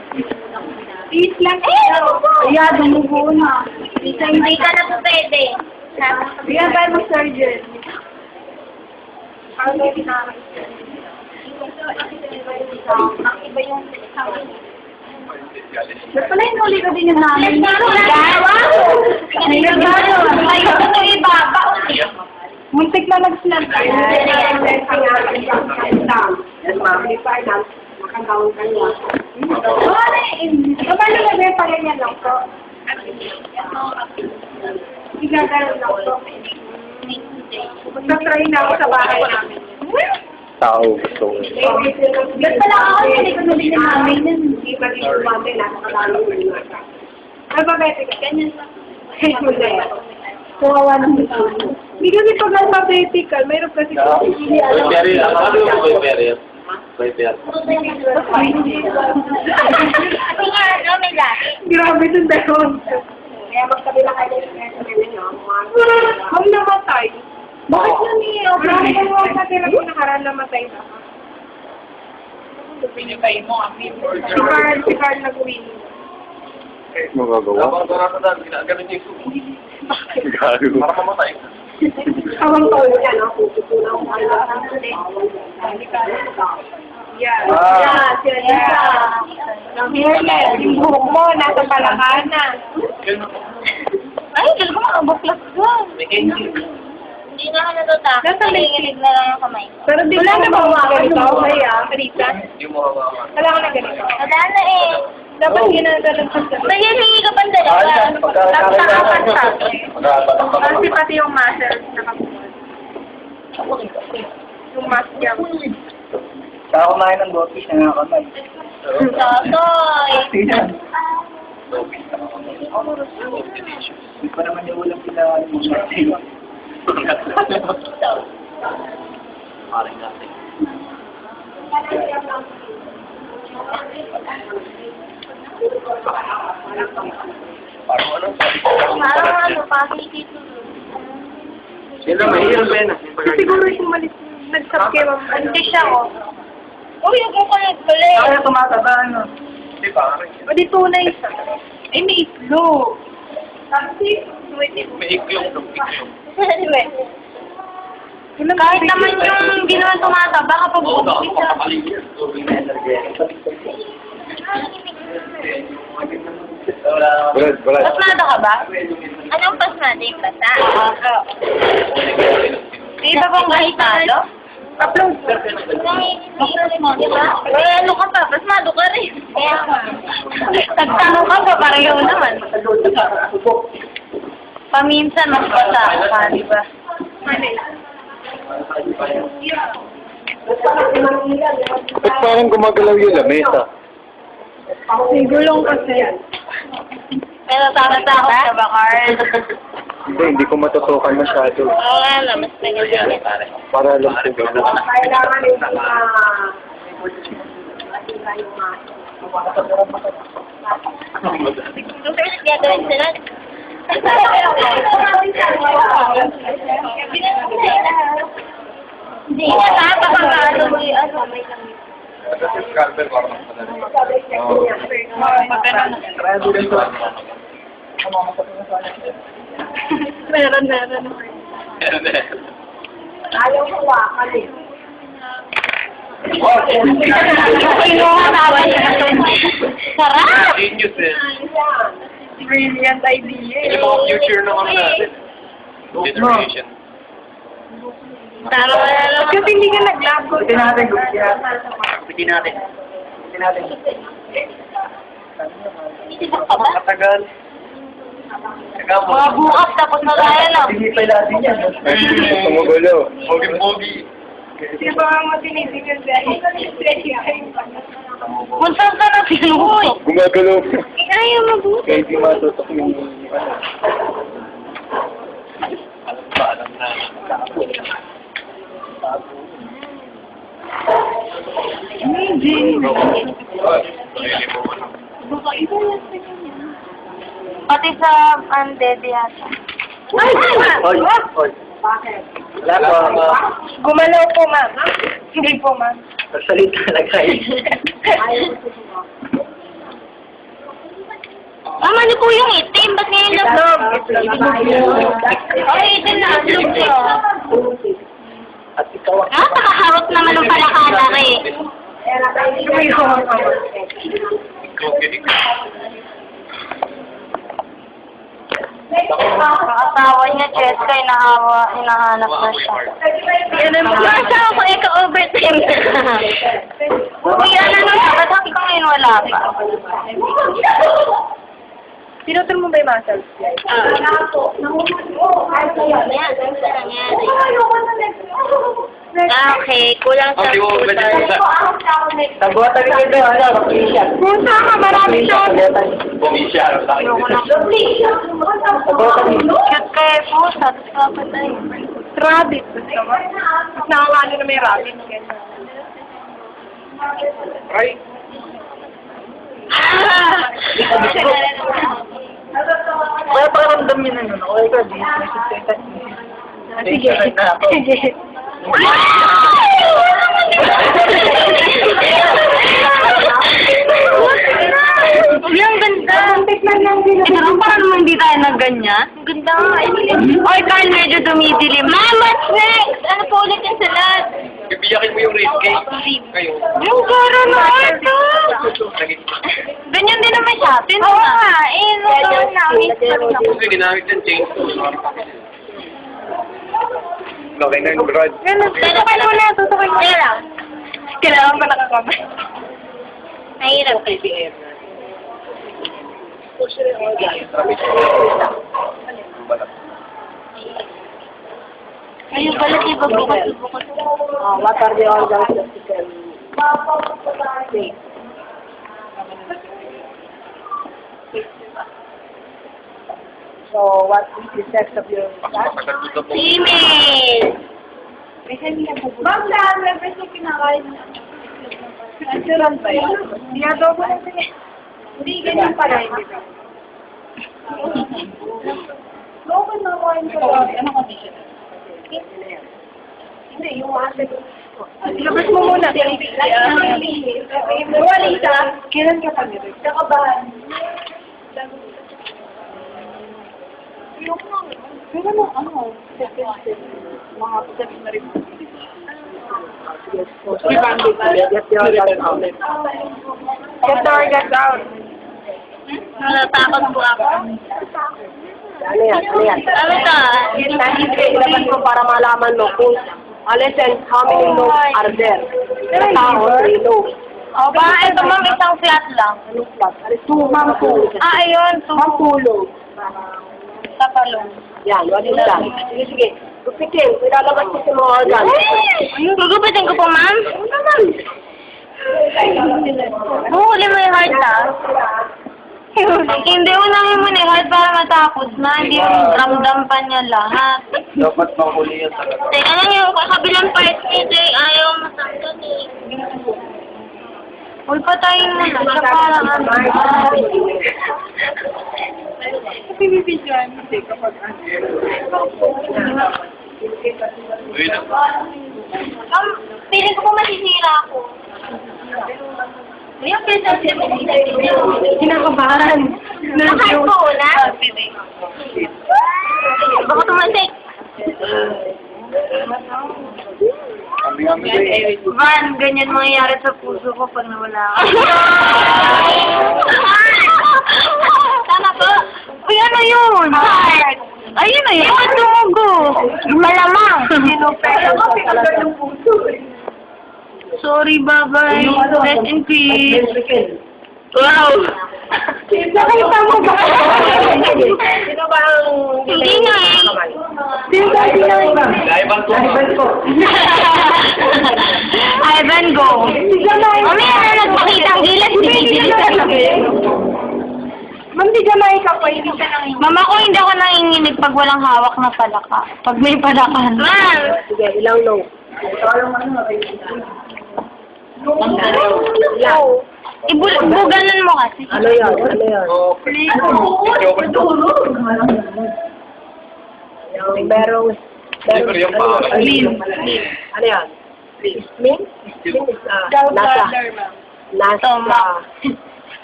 Please lang. Kaya, dumugo na. Hindi ka na po pwede. Kaya tayo mag-surgeon. Ano yung iba yung pala yung huli ko din yung namin. Muntik na nag-snap. Makagawin ka niya. Paano na ba pala niya lang po? Igagalaw lang po. Magta-try na ako sa bahay namin. Tao gusto ko. Ba't pala ako, hindi ko nabili namin. Hindi pa rin sumabay, nasa kalalo ko yung nasa. Ay, bakit? Ganyan lang. Kawawa ng ito. Hindi kasi pag alphabetical, mayroon kasi hindi alam. Grabe dun dahon. Kaya magkabila kayo Ma'am namatay. Bakit na niyo? Bakit na tira ko nakaraan namatay na? Pinipay mo, Si Carl nag-win. Magagawa. Ginaganon niya yung Gago. para mamatay. Awang tolo niya, no? Puputulang ko kayo. Yeah. Ang hairless. Yung buhok mo, nasa palakanan. Ay, hindi ko makabuklas doon. Hindi na ako natutakot. Nasa Nanginginig na lang yung kamay. Pero di wala na ba mga ganito? Kaya, Rita? Hindi mo hawakan. Wala ko na ganito. Wala na eh. Dapat ginagalan pa siya. May hingi ka pang dalawa. Tapos nakapansa. Kasi pati yung muscles nakapunan. Yung mask niya. Saka kumain ng bopis na nga kamay. Totoy. Hindi pa naman yung ulam pinawali mo siya. Paring natin. Parang ano? Parang ano, pakikito. Sila mahirap yan. Siguro yung nag-sub kayo. Hindi siya ko. Uy, yung ko nagpala eh. Kaya tumataba, ano? Hindi pa. O di tunay. Ay, may itlog. Tapos, May iklong. Anyway. Kahit naman yung hindi naman tumataba kapag bumalik siya. Bulad. Pasmado ka ba? Anong pasmado yung basa? may iba bang pasmado? upload. Diba? Eh, ano ka pa? Pasmado ka rin. Tagtanong ka pa, pareho naman. Paminsan, mas basa ka, di ba? Ba't parang gumagalaw yung lamesa? May gulong kasi. Pero tama-takot ka ba, Carl? Hindi ko matutukan masyado. Oo nga na, mas nagiging. Para lang sa gano'n. Kailangan yung Yung first gagawin sila. Hindi na nakakapagano mo yung ano, may kami. Kasi Carver parang meron. Ayaw ko wakal eh. Sarap! Genius eh. Brilliant idea Ito eh. mga future na kami natin. Generation. Tara na lang. Kasi hindi ka nag-labo. Pwede natin. Isibak ka ba? Matagal. Mga bukas tapos na tayo lang. Hindi pa natin yan. Tumugulo. Pogi-pogi. Di ba ang matinitigil dahil? Kung saan ka na sinuot? Gumagalaw. Ayaw mabuti. Kaya hindi matutok yung ano. Alam na. Pati sa undead yata. Hoy. Bakit? Wala po. Gumalaw po, ma'am. Hindi po, ma'am. Nagsalita na guys. Ayaw ko Mama, ano po yung itim? Ba't ngayon lang? Ay, itim na aslog siya. Nakakaharap naman ng palakala eh. Nakatawa niya, Cheska, hinahanap na siya. Nakatawa ko, overtime. Uy, ano siya? Ba't sabi ko ngayon wala pa? Pinutol mo ba yung muscles? Okay, kulang sa putal. Tabuatan ko ito, ano, Pusa ka, marami siya. Bumisya. Cute ka eh, pusa. Tapos kapatay. Rabbit. Gusto mo? Mas nakakano na may rabbit. Right? Kaya pakiramdam yun ano, okay ka, di. Sige. Sige. Yung ganda. Ito parang naman hindi tayo na ganyan. Ang ganda nga. Oy, Carl, medyo dumidilim. Ma'am, what's next? Ano po ulit yung salad? Bibiyakin mo yung ribcage. Kayo. Yung garo na ito. Ganyan din naman siya. Oo nga. Eh, nagkaroon na. Kasi ginamit yung chain. Okay na yung brad. Tutukay muna. Tutukay muna. Kailangan pa nakakamay. Mahirap. Ayun pala, diba bukas. What are the organs of the cell? So, what is the sex of your cat? Female. Ma'am, saan? May siya kinakain na. Natural ba yun? Hindi adobo na siya. Hindi, ganyan pala. Local na kain ko. Ano condition? Hindi, yung muscle. Labas mo muna. Wala isa. Kailan ka pag nakabahan? Pero ano, mga steps na rin. Get the organs out. Natatakot po ako. Ano yan? Ano yan? Ano ito? Ilabas mo para malaman mo kung and how many lobes are there. Sa tao, 3 lobes. O ba, ito ma'am, isang flat lang. Anong plus? 2, ma'am, 2. Ayun, Ma'am, 2 lobes. tapalong. Yan, wala isa. Sige, sige. Gupitin, ilalabas ko sa mga organ. Gugupitin ko po, ma'am? Buhuli mo yung heart, ha? Hindi, unahin mo na yung heart para matapos na. Hindi yung ramdam pa niya lahat. Dapat mahuli yan talaga. Teka lang yung kabilang part niya, Jay. Ayaw masaktan eh. Uy, patayin mo na. Siya parang ano. Pinipidyan, hindi kapag Feeling ko po masisira ako. Yung presensya mo. kinakabahan. Nakain po na? Baka tumasik. Van, ganyan mangyayari sa puso ko pag nawala ka. Tama po. Uy, ano yun? Heart. Ayun na yun. Yung tumugo. Malamang. Sorry, bye-bye. Rest in peace. Wow. Nakita mo ba? Sino ba ang... Hindi nga eh. Sino ba ang... Ivan ko. Ivan, go. Mamaya na nagpakita ang gilas. Ma'am, di ka maikapay. Hindi ka nang... Mama ko, hindi ako nanginginig pag walang hawak na palaka. Pag may palakan. Ma'am! Sige, ilang low? Ibuganan mo kasi. Ano yan? Ano yan? Merong... Liver yung paa. Ano yan? Sling? Sling is nasa... Nasa...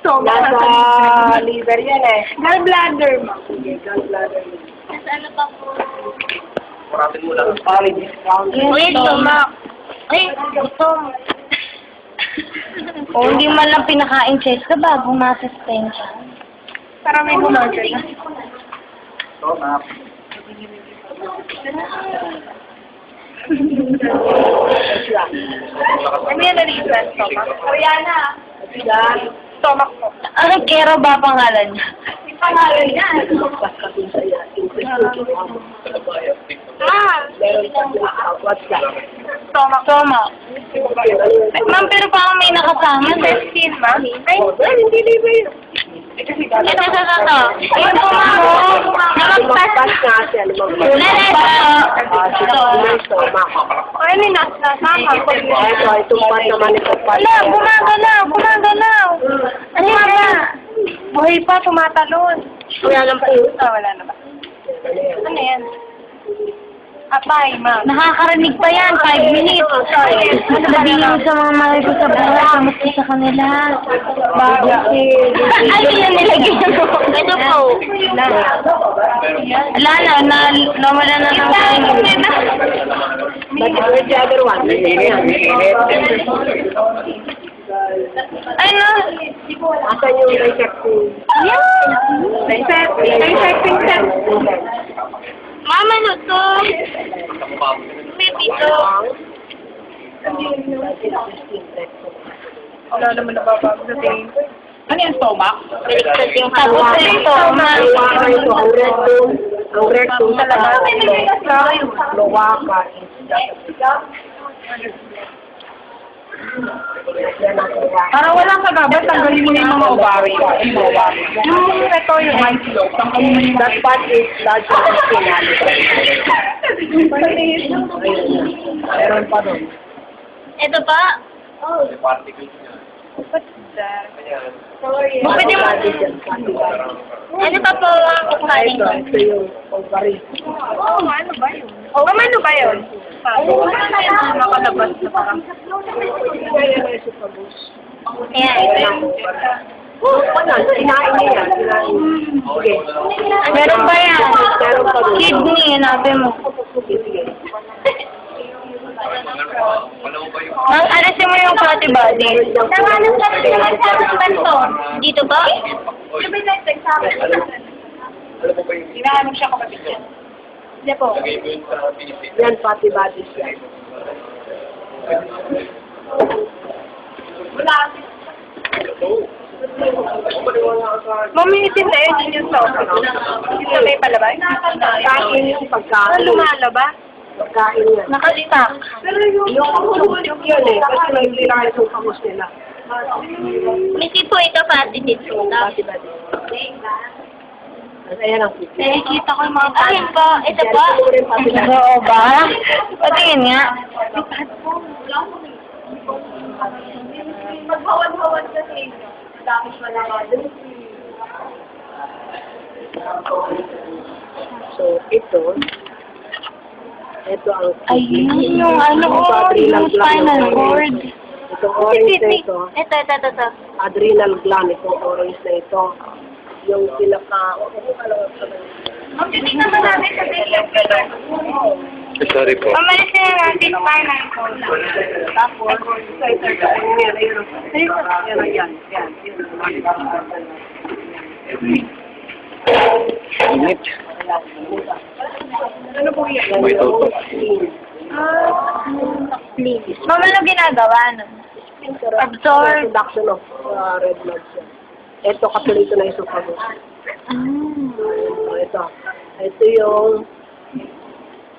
Stomach. Nasa liver yan eh. Gallbladder, ma. Gallbladder. Ano pa po? Kuratin mo lang. Uy, stomach. Ay, gutom. O, hindi man lang pinakain Cheska bago ma-sustain siya. Para may gumagay. So, ma'am. Ano yan na-reason? Stomach. Oriana. Stomach po. Ano, Kero ba pangalan niya? Yung pangalan niya. What's that? Stomach. Stomach. Ma'am, pero parang may nakasama. Intestine, ma. Ay, Hindi liver yun. Ito. Ayun po, ma'am. Nakagpas. Nga siya, lumagpas. Ito. Stomach. ano yung nasama? Ito part naman ito part. Wala, gumagalaw. Ano nga ba? Buhay pa, tumatalon. Wala lang pa yun. Wala na ba? Ano yan? Apay, ma. Nakakarinig pa yan, 5 minutes. Sabihin mo sa mga mahal ko sa buhay, kamusta sa kanila. Ano yan nilagay mo? Ito po. Wala na, nawala na lang tayo. But where's the other one? Ano? Asan yung dissecting? Dissecting set. Mama, ano to? May pito. Wala naman nababago sa tingin ko. Ano yan, stomach? Baliktad yung tapos ito, ma. Ang rectum talaga. Luwaka. Para walang kagabat, tanggalin mo na yung mga ovary. Yung ito, yung white yolk, tanggalin mo yung That part is larger than spinal. Meron pa doon. Ito pa? May particles niya. Ayan. Pwede mo. Ano pa po ang kukain ko? Ito yung ovary. ano ba yun? Ano ba yun? Nakalabas na parang. Ayan. Wala, kinain niya yan. Sige. Meron ba yan? Meron pa doon. Kidney, hanapin mo. Alam mo ba yung... Ang alisin mo yung fatty body. Nangalan ka naman sa banto. Dito ba? Alam mo ba yung... Hinahanap siya kapatid niya. Hindi po. Lagay mo yun sa PC. Yan, pati bodies yan. Wala. Mamitin na yun yung sofa. Hindi na may palabay. Kain yung pagkain. Ano lumalabas? Pagkain yan. Nakalitak. Pero yung Yun eh, kasi may linaw yung pamos nila. Misi po ito fatty dito. Pati bodies. Ayan ang piti. Nakikita ko yung mga ayun po. Ito po. Oo ba? Patingin nga. Maghawad-hawad kasi. Dami malawad. So, ito ang Ayun yung ano yung spinal cord. Itong orange na ito, Ito. adrenal gland, itong orange na ito. Yung pinaka... Ma'am, titignan ba namin sa video? Sorry po. Pamalis na natin spinal cord. Tapos, Init. Ano po yan? May toto. Mama, ano ginagawa? Absorb. Production of red blood cells. Ito, katuloy ito na esophagus. Ito yung...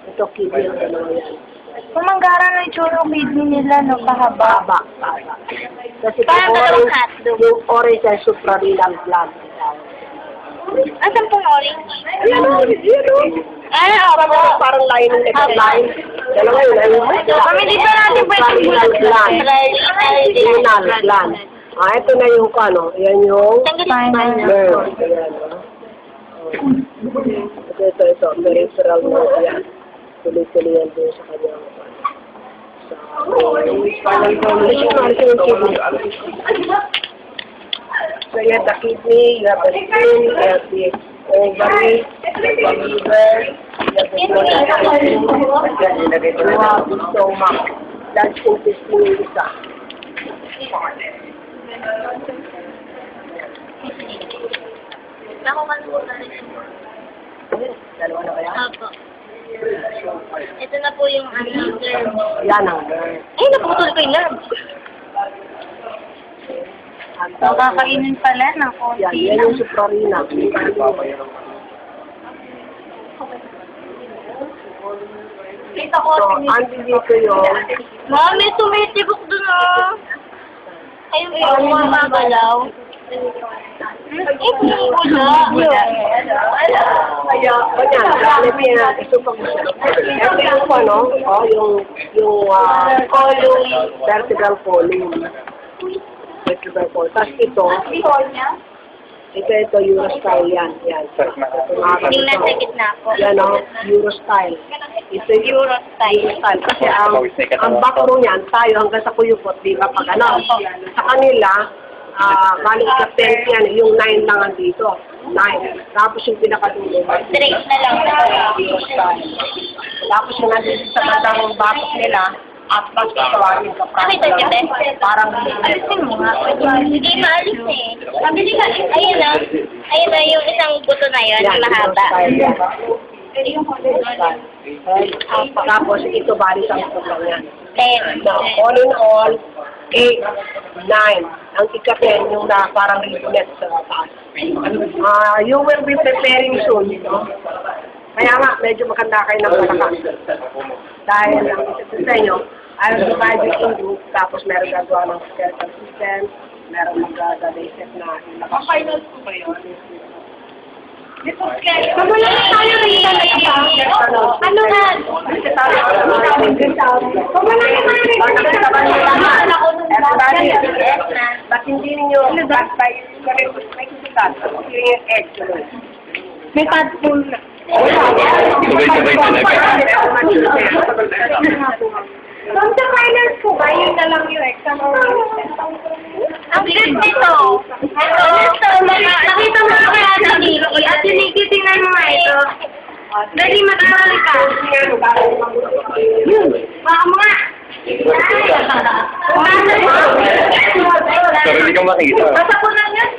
Ito, kidney ang dalawa yan. Kumanggara na itsura ng kidney nila, no? Pahaba. Baba. Kasi Parang dalawang hotdog. yung orange ay suprarenal gland. Asan pong orange? Yan o. Ay, opo. Parang lining na line. Dalawa yun. Kami dito natin pwede Suprarenal gland. Renal gland. Ito na yung ano. Yan yung nerve. Ayan, Ito. Peripheral nerve yan. Tuloy-tuloy yan doon sa kanyang spinal cord. So you have the kidney, you have the skin, you have the ovary, you have the liver, you have the stomach. That's intestine yung isa. Nakuha mo na rin. Dalawa na kaya? Opo. Ito na po yung ano, nerve. Yan ang nerve. Ay, naputol ko yung nerve. Makakainin pala ng konti Yan, yan yung suprarina. Kita ko. So, andi dito yung Ma'am, may tumitibok dun ah. Ayun po, mamagalaw. Wala. kaya, ganyan, lalagyan natin ito pag ito yung ano, column, vertebral column. Vertebral column. Tapos ito, ito, urostyle yan. Yan. Yung nasa gitna po. Yan o, urostyle. Ito yung Urostyle. urostyle. Kasi ang backbone niyan, tayo hanggang sa kuyukot, di ba pag ano? Sa kanila, balik sa 10 yan, yung 9 lang ang dito. 9. Tapos yung pinakadulo. Straight na lang. Urostyle. Tapos yung nandito sa bandang bakot nila, at mas katawagin ka Nakita niyo, Beth? parang Alisin mo nga. Hindi maalis eh. Ayun na. Ayun na yung isang buto na yun, yung mahaba. Tapos ito bali sa ito lang yan. 10. Now, all in all, 8, 9. Ang ika-10 yung na parang ribbonette sa taas. You will be preparing soon, no? Kaya nga, medyo maganda kayo ng malakas. Dahil ang isa sa inyo, I will divide it in group, tapos meron gagawa ng skeletal system, meron mag-dissect na ilakas. Final po ba yun? Mamula na tayo rin talaga. Ano nga? Mamula na tayo rin talaga. Ba't hindi ninyo, ba't tayo, may kusikat, hindi yung egg. May tadpole na. Sabay-sabay talaga. Kung sa finals po ba, yun na lang yung exam or Ang bilis nito. Nakita mo na kaya sa Nikki at yung Nikki, tingnan mo nga ito. Dali matali ka. Baka mo nga. Pero hindi ka makita. Basta ko lang yan.